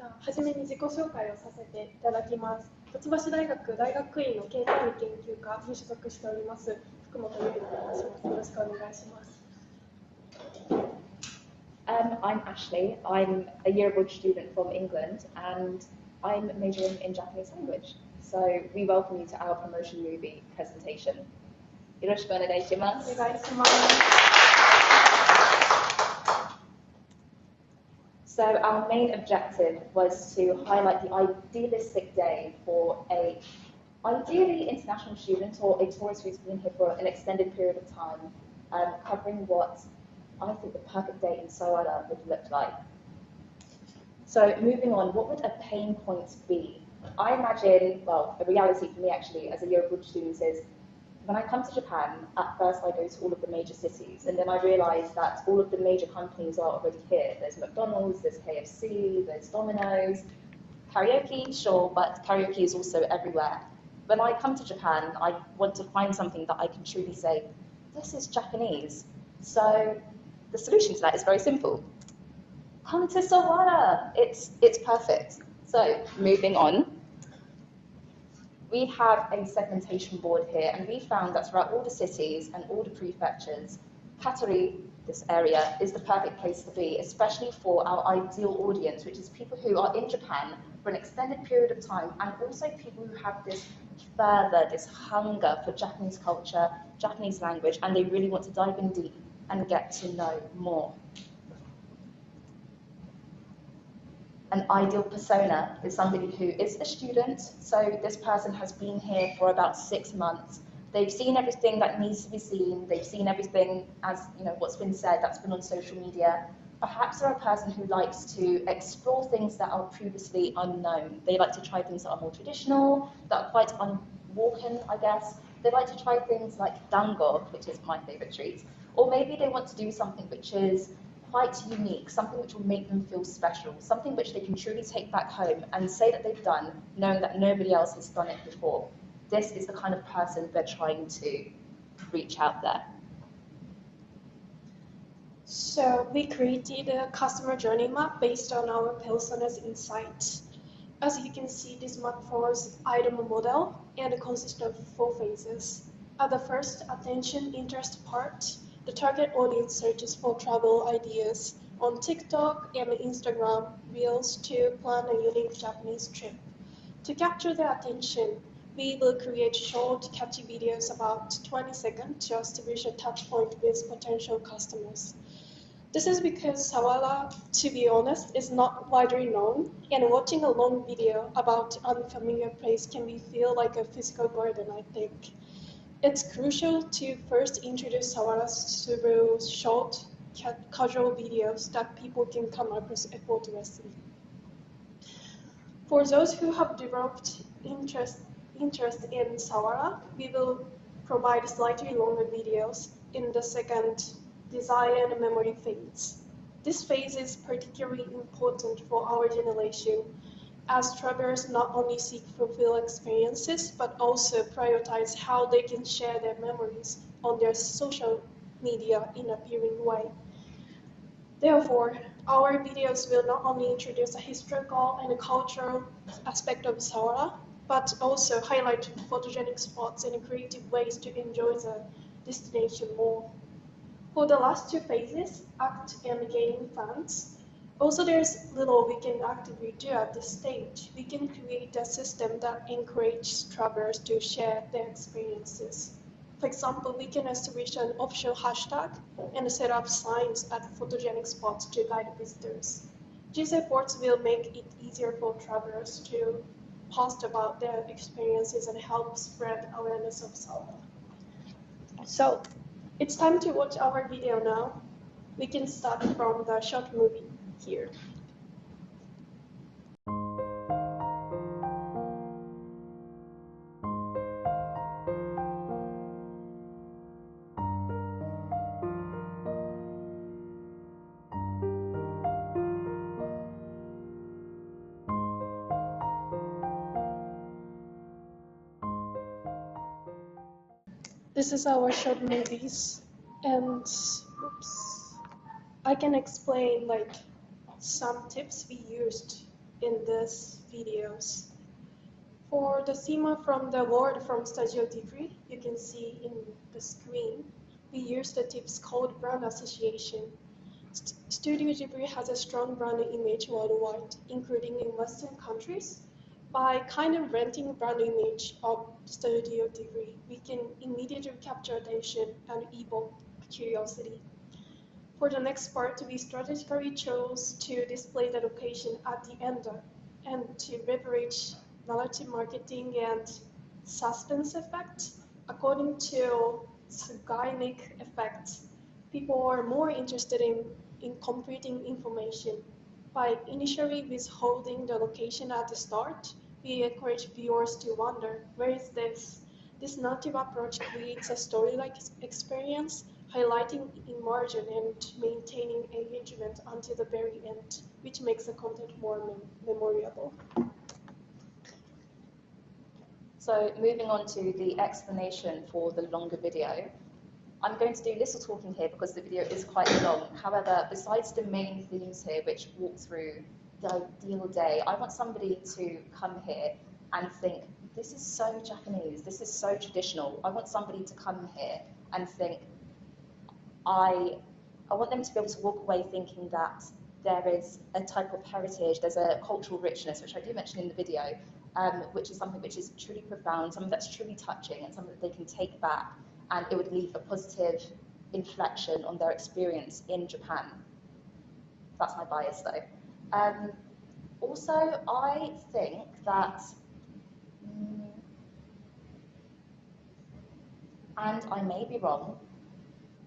じゃあ、はじめに自己紹介をさせていただきます。一橋大学大学院の経済理研究科に所属しております福本由里と申します。よろしくお願いします。I'm Ashley. I'm a year abroad student from England and I'm majoring in Japanese language. So we welcome you to our promotion movie presentation. よろしくお願いします。お願いします。So our main objective was to highlight the idealistic day for a ideally international student or a tourist who's been here for an extended period of time, covering what I think the perfect day in Sawara would look like. So moving on, what would a pain point be? I imagine, well, a reality for me actually as a year abroad student is when I come to Japan, at first I go to all of the major cities, and then I realise that all of the major companies are already here. There's McDonald's, there's KFC, there's Domino's, karaoke, sure, but karaoke is also everywhere. When I come to Japan, I want to find something that I can truly say, this is Japanese. So the solution to that is very simple. Come to Sawara. It's perfect. So moving on. We have a segmentation board here, and we found that throughout all the cities and all the prefectures, Katori, this area, is the perfect place to be, especially for our ideal audience, which is people who are in Japan for an extended period of time, and also people who have this fervor, this hunger for Japanese culture, Japanese language, and they really want to dive in deep and get to know more. An ideal persona is somebody who is a student, so this person has been here for about 6 months. They've seen everything that needs to be seen, they've seen everything as what's been said, that's been on social media. Perhaps they're a person who likes to explore things that are previously unknown. They like to try things that are more traditional, that are quite unwalken, I guess. They like to try things like dango, which is my favourite treat. Or maybe they want to do something which is quite unique, something which will make them feel special, something which they can truly take back home and say that they've done, knowing that nobody else has done it before. This is the kind of person they're trying to reach out there. So we created a customer journey map based on our persona's insight. As you can see, this map follows item model and consists of 4 phases. At the first attention interest part, the target audience searches for travel ideas on TikTok and Instagram Reels to plan a unique Japanese trip. To capture their attention, we will create short, catchy videos about 20 seconds to establish a touchpoint with potential customers. This is because Sawara, to be honest, is not widely known, and watching a long video about an unfamiliar place can feel like a physical burden, I think. It's crucial to first introduce Sawara through short, casual videos that people can come across effortlessly. For those who have developed interest in Sawara, we will provide slightly longer videos in the second desire and memory phase. This phase is particularly important for our generation, as travelers not only seek fulfilled experiences, but also prioritize how they can share their memories on their social media in an appealing way. Therefore, our videos will not only introduce a historical and cultural aspect of Sawara, but also highlight photogenic spots and creative ways to enjoy the destination more. For the last 2 phases, act and gain fans, also, there's little we can actively do at this stage. We can create a system that encourages travelers to share their experiences. For example, we can establish an official hashtag and set up signs at photogenic spots to guide visitors. These efforts will make it easier for travelers to post about their experiences and help spread awareness of Sawara. So, it's time to watch our video now. We can start from the short movie here. This is our short movies, and I can explain some tips we used in these videos. For the theme from the word from Studio Ghibli, you can see in the screen, we use the tips called brand association. Studio Ghibli has a strong brand image worldwide, including in Western countries. By kind of renting brand image of Studio Ghibli, we can immediately capture attention and evoke curiosity. For the next part, we strategically chose to display the location at the end and to leverage narrative marketing and suspense effect. According to Zeigarnik effect, people are more interested in completing information. By initially withholding the location at the start, we encourage viewers to wonder, where is this? This narrative approach creates a story-like experience, highlighting immersion and maintaining engagement until the very end, which makes the content more memorable. So moving on to the explanation for the longer video, I'm going to do little talking here because the video is quite long. However, besides the main themes here, which walk through the ideal day, I want somebody to come here and think, this is so Japanese, this is so traditional. I want somebody to come here and think, I want them to be able to walk away thinking that there is a type of heritage, there's a cultural richness, which I do mention in the video, which is something which is truly profound, something that's truly touching, and something that they can take back, and it would leave a positive inflection on their experience in Japan. That's my bias, though. Also, I think that, and I may be wrong,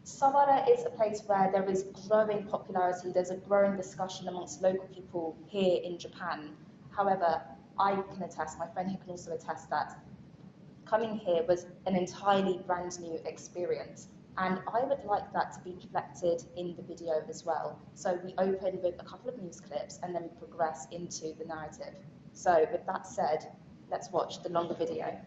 Sawara is a place where there is growing popularity, there's a growing discussion amongst local people here in Japan. However, I can attest, my friend here can also attest that coming here was an entirely brand new experience. And I would like that to be reflected in the video as well. So we open with a couple of news clips and then we progress into the narrative. So with that said, let's watch the longer video.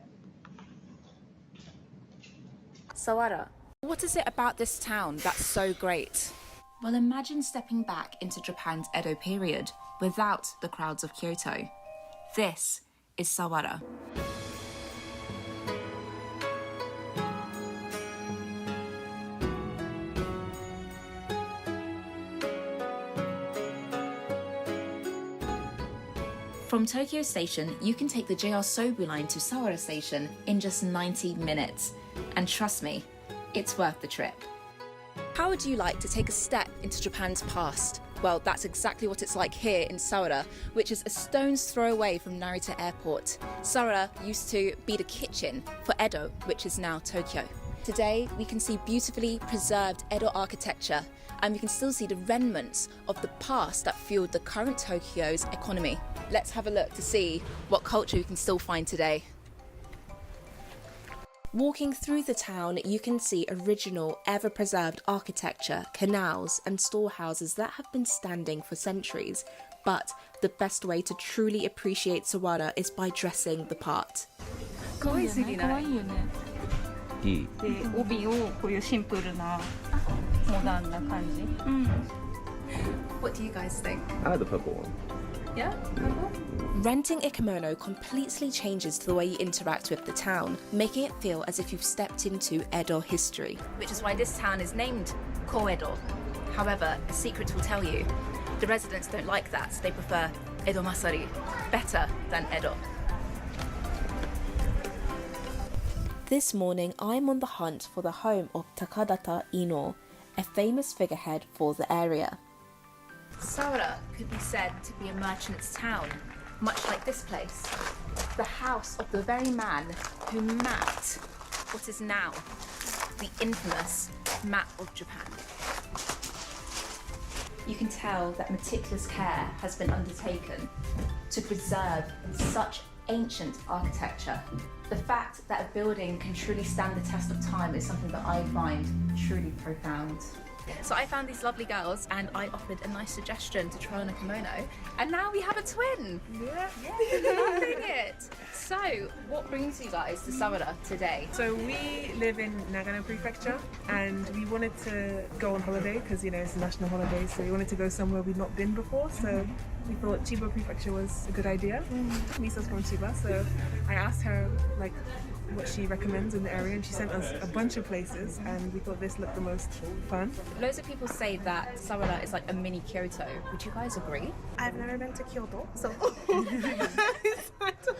Sawara. What is it about this town that's so great? Well, imagine stepping back into Japan's Edo period without the crowds of Kyoto. This is Sawara. From Tokyo Station, you can take the JR Sobu line to Sawara Station in just 90 minutes. And trust me, it's worth the trip. How would you like to take a step into Japan's past? Well, that's exactly what it's like here in Sawara, which is a stone's throw away from Narita Airport. Sawara used to be the kitchen for Edo, which is now Tokyo. Today, we can see beautifully preserved Edo architecture, and we can still see the remnants of the past that fueled the current Tokyo's economy. Let's have a look to see what culture we can still find today. Walking through the town, you can see original, ever-preserved architecture, canals and storehouses that have been standing for centuries. But the best way to truly appreciate Sawara is by dressing the part. 可愛すぎない？可愛いよね。いい。で、帯をこういうシンプルなモダンな感じ。What do you guys think? I like the purple one. Yeah? Renting a kimono completely changes the way you interact with the town, making it feel as if you've stepped into Edo history. Which is why this town is named Koedo. However, a secret will tell you, the residents don't like that, so they prefer Edo Masari, better than Edo. This morning, I'm on the hunt for the home of Takadata Ino, a famous figurehead for the area. Sawara could be said to be a merchant's town, much like this place. The house of the very man who mapped what is now the infamous map of Japan. You can tell that meticulous care has been undertaken to preserve such ancient architecture. The fact that a building can truly stand the test of time is something that I find truly profound. So I found these lovely girls and I offered a nice suggestion to try on a kimono, and now we have a twin. Yeah. Loving it. So what brings you guys to Sawara today? So we live in Nagano Prefecture and we wanted to go on holiday because, you know, it's a national holiday, so we wanted to go somewhere we'd not been before. So we thought Chiba Prefecture was a good idea. Misa's from Chiba, so I asked her like what she recommends in the area, and she sent us a bunch of places, and we thought this looked the most fun. Loads of people say that Sawara is like a mini Kyoto. Would you guys agree? I've never been to Kyoto, so I don't know.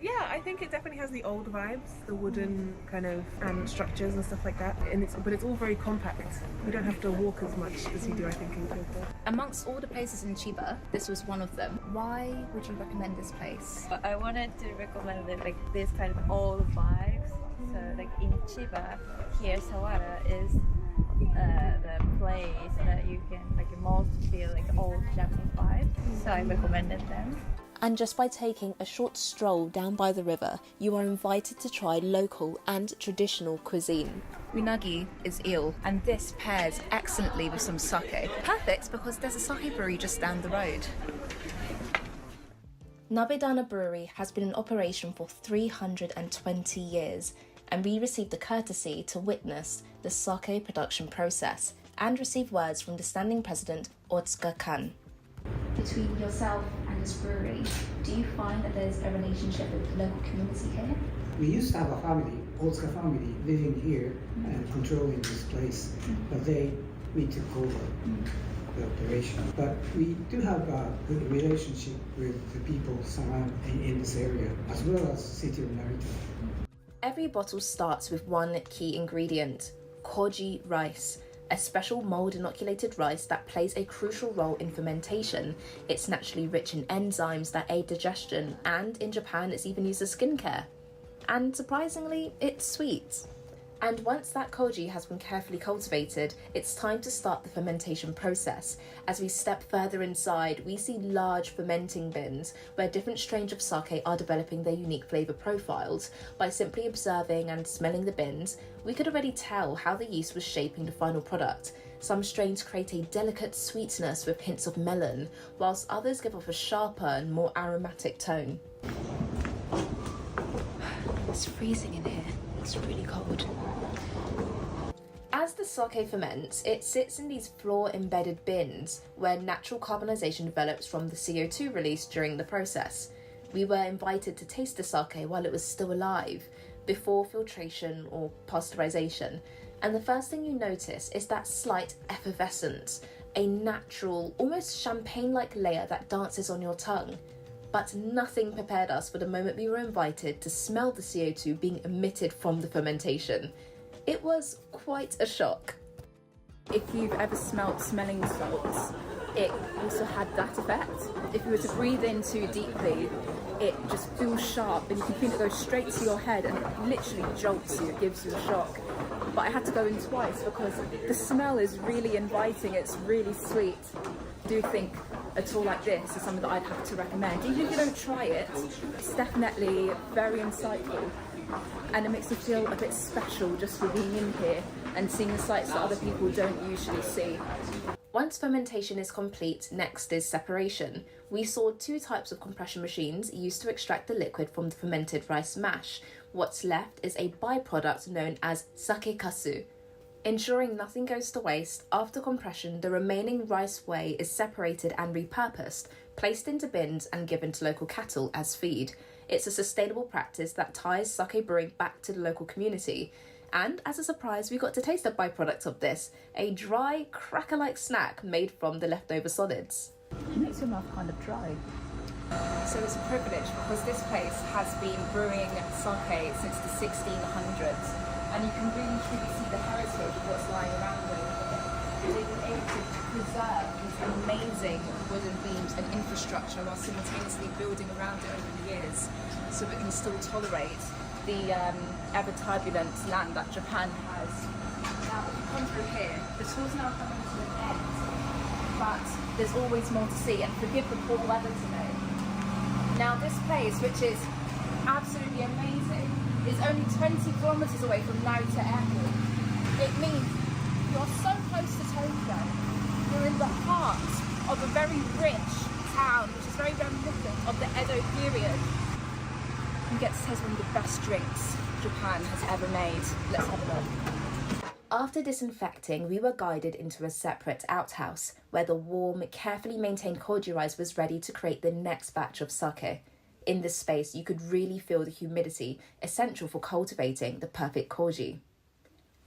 Yeah, I think it definitely has the old vibes, the wooden kind of structures and stuff like that. But it's all very compact. We don't have to walk as much as you do, I think, in Kyoto. Amongst all the places in Chiba, this was one of them. Why would you recommend this place? I wanted to recommend it, like this kind of old vibes. So like in Chiba, here Sawara is the place that you can like most feel like old Japanese vibes. So I recommended them. And just by taking a short stroll down by the river, you are invited to try local and traditional cuisine. Unagi is eel, and this pairs excellently with some sake. Perfect because there's a sake brewery just down the road. Nabedana Brewery has been in operation for 320 years, and we received the courtesy to witness the sake production process and receive words from the standing president, Otsuka Kan. Between yourself and this brewery, do you find that there's a relationship with the local community here? We used to have a family, Otsuka family, living here and controlling this place, but we took over the operation. But we do have a good relationship with the people surrounding in this area, as well as the city of Narita. Every bottle starts with one key ingredient, koji rice, a special mold-inoculated rice that plays a crucial role in fermentation. It's naturally rich in enzymes that aid digestion, and in Japan it's even used as skincare. And surprisingly, it's sweet. And once that koji has been carefully cultivated, it's time to start the fermentation process. As we step further inside, we see large fermenting bins where different strains of sake are developing their unique flavour profiles. By simply observing and smelling the bins, we could already tell how the yeast was shaping the final product. Some strains create a delicate sweetness with hints of melon, whilst others give off a sharper and more aromatic tone. It's freezing in here. It's really cold. As the sake ferments, it sits in these floor-embedded bins where natural carbonisation develops from the CO2 released during the process. We were invited to taste the sake while it was still alive, before filtration or pasteurisation, and the first thing you notice is that slight effervescence, a natural, almost champagne-like layer that dances on your tongue. But nothing prepared us for the moment we were invited to smell the CO2 being emitted from the fermentation. It was quite a shock. If you've ever smelled smelling salts, it also had that effect. If you were to breathe in too deeply, it just feels sharp and you can feel it go straight to your head and it literally jolts you, it gives you a shock. But I had to go in twice because the smell is really inviting, it's really sweet. I do think a tour like this is something that I'd have to recommend. Even if you don't try it, it's definitely very insightful and it makes you feel a bit special just for being in here and seeing the sights that other people don't usually see. Once fermentation is complete, next is separation. We saw two types of compression machines used to extract the liquid from the fermented rice mash. What's left is a byproduct known as sake kasu. Ensuring nothing goes to waste, after compression, the remaining rice whey is separated and repurposed, placed into bins and given to local cattle as feed. It's a sustainable practice that ties sake brewing back to the local community. And as a surprise, we got to taste a byproduct of this, a dry, cracker-like snack made from the leftover solids. It makes your mouth kind of dry. So it's a privilege because this place has been brewing sake since the 1600s, and you can really truly see the heritage of what's lying around it. They've been able to preserve these amazing wooden beams and infrastructure while simultaneously building around it over the years, so it can still tolerate the ever-turbulent land that Japan has. Now, if you come through here, the tour's now coming to an end, but there's always more to see, and forgive the poor weather today. Now, this place, which is absolutely amazing, is only 20 kilometres away from Narita Airport. It means you're so close to Tokyo, of a very rich town, which is very reminiscent of the Edo period. You get to taste one of the best drinks Japan has ever made. Let's have a look. After disinfecting, we were guided into a separate outhouse where the warm, carefully maintained koji rice was ready to create the next batch of sake. In this space, you could really feel the humidity essential for cultivating the perfect koji.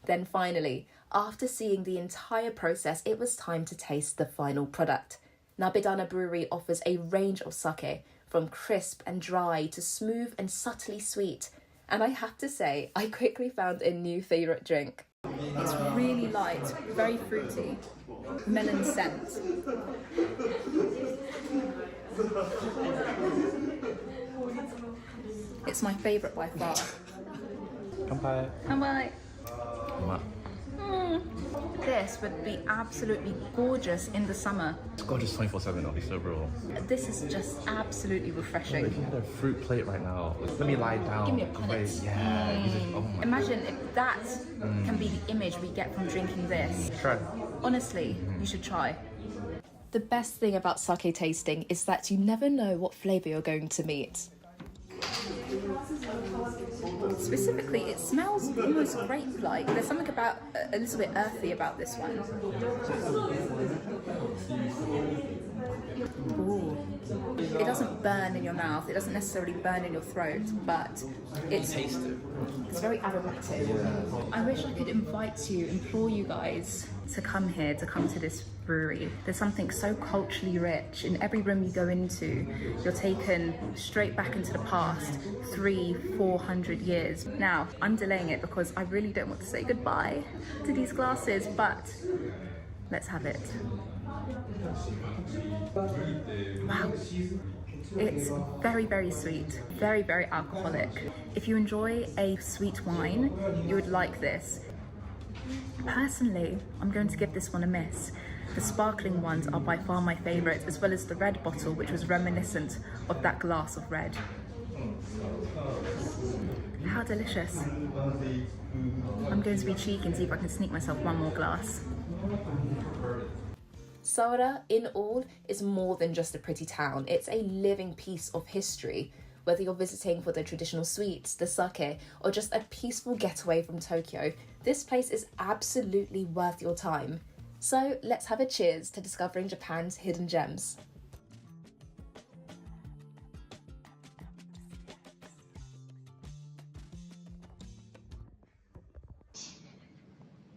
Then finally, after seeing the entire process, it was time to taste the final product. Nabedana Brewery offers a range of sake, from crisp and dry to smooth and subtly sweet. And I have to say, I quickly found a new favourite drink. It's really light, very fruity, melon scent. It's my favourite by far. Kanpai. Kanpai. Uma. This would be absolutely gorgeous in the summer. It's gorgeous 24/7, obviously, bro. This is just absolutely refreshing. If you had a fruit plate right now, let me lie down. Give me a punnet. Yeah. You just, oh my. Imagine if that can be the image we get from drinking this. Try. Honestly, you should try. The best thing about sake tasting is that you never know what flavour you're going to meet. Specifically, it smells almost grape-like. There's something about a little bit earthy about this one. Ooh. It doesn't burn in your mouth. It doesn't necessarily burn in your throat, but it's very aromatic. I wish I could invite you, implore you guys to come here, to come to this brewery. There's something so culturally rich. In every room you go into, you're taken straight back into the past, 300-400 years. Now, I'm delaying it because I really don't want to say goodbye to these glasses, but let's have it. Wow. It's very, very sweet, very, very alcoholic. If you enjoy a sweet wine, you would like this. Personally, I'm going to give this one a miss. The sparkling ones are by far my favourite, as well as the red bottle, which was reminiscent of that glass of red. How delicious. I'm going to be cheeky and see if I can sneak myself one more glass. Sawara, in all, is more than just a pretty town. It's a living piece of history. Whether you're visiting for the traditional sweets, the sake, or just a peaceful getaway from Tokyo, this place is absolutely worth your time. So let's have a cheers to discovering Japan's hidden gems.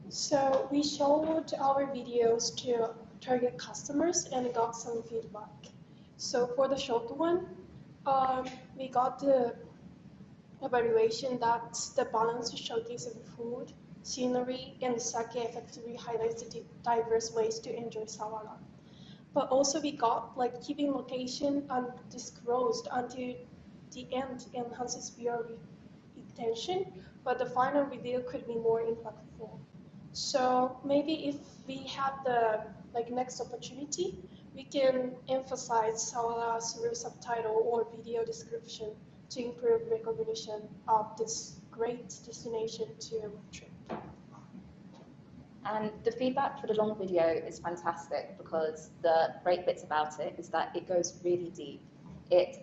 So we showed our videos to target customers and got some feedback. So for the short one, we got the evaluation that the balance showcase of food, scenery, and sake effectively highlights the diverse ways to enjoy Sawara. But also we got like keeping location undisclosed until the end enhances viewer retention, but the final video could be more impactful. So maybe if we have the next opportunity, we can emphasize Sawara through subtitle or video description to improve recognition of this great destination to road trip. And the feedback for the long video is fantastic because the great bits about it is that it goes really deep. It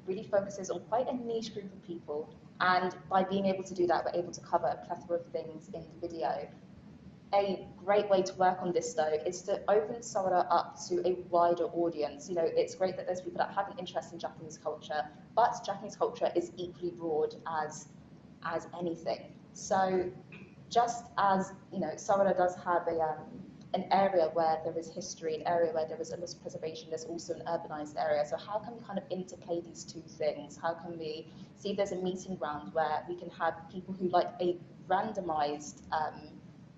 really focuses on quite a niche group of people, and by being able to do that, we're able to cover a plethora of things in the video. A great way to work on this, though, is to open Sawara up to a wider audience. You know, it's great that there's people that have an interest in Japanese culture, but Japanese culture is equally broad as anything. So, just as Sawara does have an area where there is history, an area where there is a loss preservation, there's also an urbanized area. So, how can we kind of interplay these two things? How can we see if there's a meeting ground where we can have people who like a randomized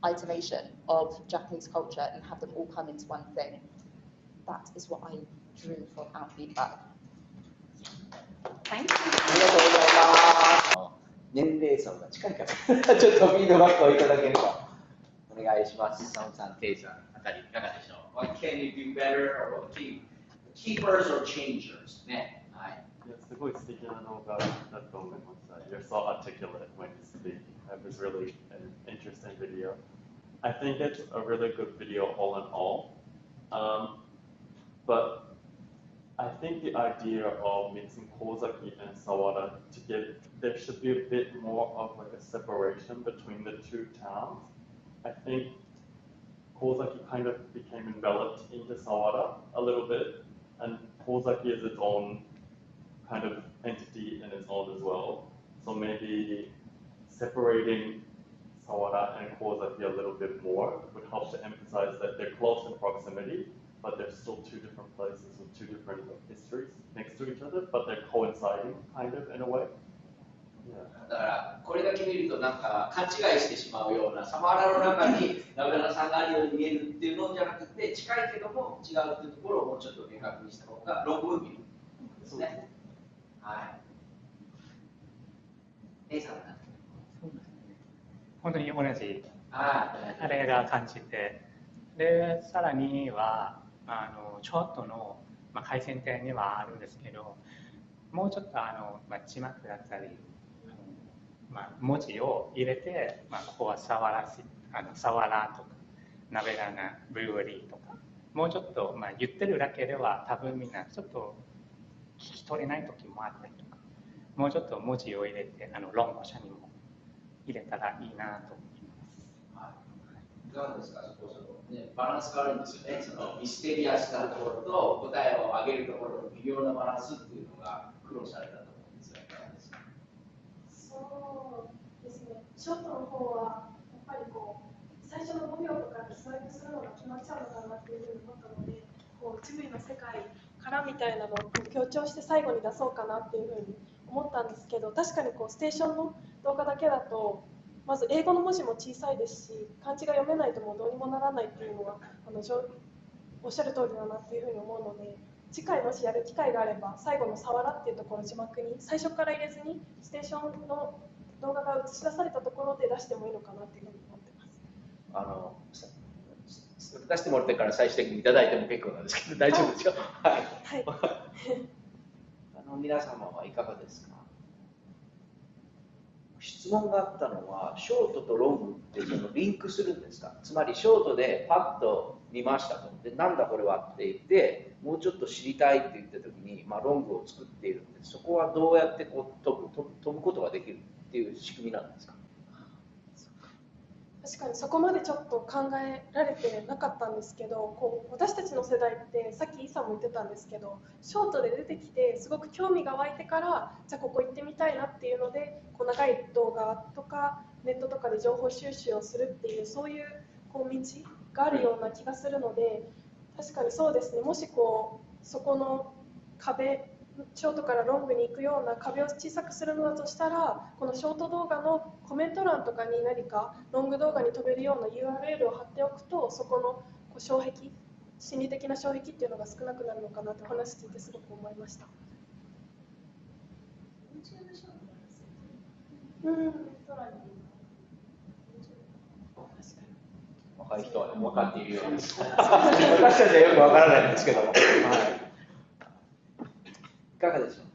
itemation of Japanese culture and have them all come into one thing? That is what I drew from our feedback. Thank you. 年齢層が近いからちょっとフィードバックをいただければお願いします。サムさん、テイさん、あたりいかがでしょう。What can you do better, or what keepers or changers ね。はい。すごい素敵な動画だと思いました。You're so articulate when you speak. It was really an interesting video. I think it's a really good video all in all. But I think the idea of mixing Kozaki and Sawara together, there should be a bit more of like a separation between the two towns. I think Kozaki kind of became enveloped into Sawara a little bit, and Kozaki is its own kind of entity in its own as well. So maybe separating Sawara and Kozaki a little bit more would help to emphasize that they're close in proximity, but they're still two different places with two different histories next to each other, but they're coinciding kind of in a way. だからこれだけ見るとなんか勘違いしてしまうようなサワラの中にナベラさんがあるように見えるっていうのじゃなくて近いけども違うっていうところをもうちょっと明確にした方がロングムービーですね。はい。A さんなんそうですね。本当に同じあれが感じて、でさらにはちょっとの改善点にはあるんですけど、もうちょっと字幕だったり。文字を入れて、ここはサワラとかナベラナブルワリーとかもうちょっと、言ってるだけでは多分みんなちょっと聞き取れない時もあったりとか、もうちょっと文字を入れてロン語社にも入れたらいいなと思います。いかがですか、そこそこ、ね、バランスがあるんですよね。そのミステリアスなところと答えを上げるところの微妙なバランスっていうのが苦労されたと思うんですが、いかがですか。そうですね。ショートの方はやっぱりこう最初の5秒とかでスワイプするのが決まっちゃうのかなっていうふうに思ったので、こうジブリの世界からみたいなのを強調して最後に出そうかなっていうふうに思ったんですけど、確かにこうステーションの動画だけだとまず英語の文字も小さいですし、漢字が読めないともうどうにもならないっていうのはおっしゃる通りだなっていうふうに思うので、次回もしやる機会があれば最後のサワラっていうところの字幕に最初から入れずにステーションの動画が映し出されたところで出してもいいのかなっていうふうに思ってます。出してもらってから最終的にいただいても結構なんですけど大丈夫ですよ。はい。はい、皆様はいかがですか。質問があったのはショートとロングってそのリンクするんですか。つまりショートでパッと見ましたと。でなんだこれはって言ってもうちょっと知りたいって言った時に、ロングを作っているんで、そこはどうやってこう飛ぶことができるっていう仕組みなんですか。確かにそこまでちょっと考えられてなかったんですけど、こう私たちの世代ってさっきイさんも言ってたんですけど、ショートで出てきてすごく興味が湧いてからじゃあここ行ってみたいなっていうのでこう長い動画とかネットとかで情報収集をするっていうそういうこう道があるような気がするので、確かにそうですね。もしこうそこの壁ショートからロングに行くような壁を小さくするのだとしたら、このショート動画のコメント欄とかに何かロング動画に飛べるような URL を貼っておくと、そこのこう障壁、心理的な障壁っていうのが少なくなるのかなとお話聞いてすごく思いました。若い人は、ね、分かっているようです。私たちはよく分からないんですけども。はいいかがでしょう。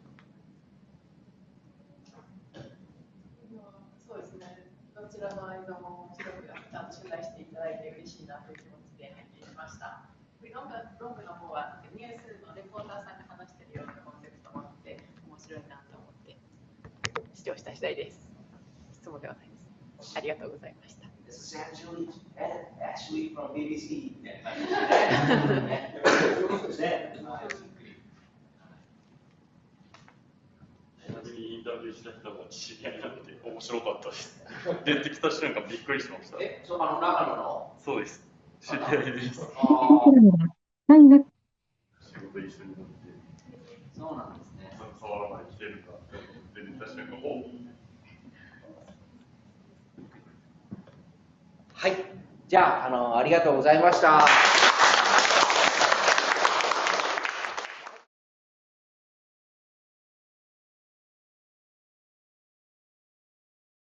そうですね。どちらの間も広く取材していただいて嬉しいなという気持ちで拝見しました。ロングの方はニュースのレポーターさんが話しているようなコンセプトもあって面白いなと思って視聴した次第です。質問ではないです。ありがとうございました。Ashley from BBC みたいな感じですね。インタビューした人も知り合いになって面白かったです。出てきた瞬間びっくりしました。長野のそうです。知り合いです。仕事一緒になって。そうなんですね。触らない来てるか出てきた瞬間はい。じゃあ、ありがとうございました。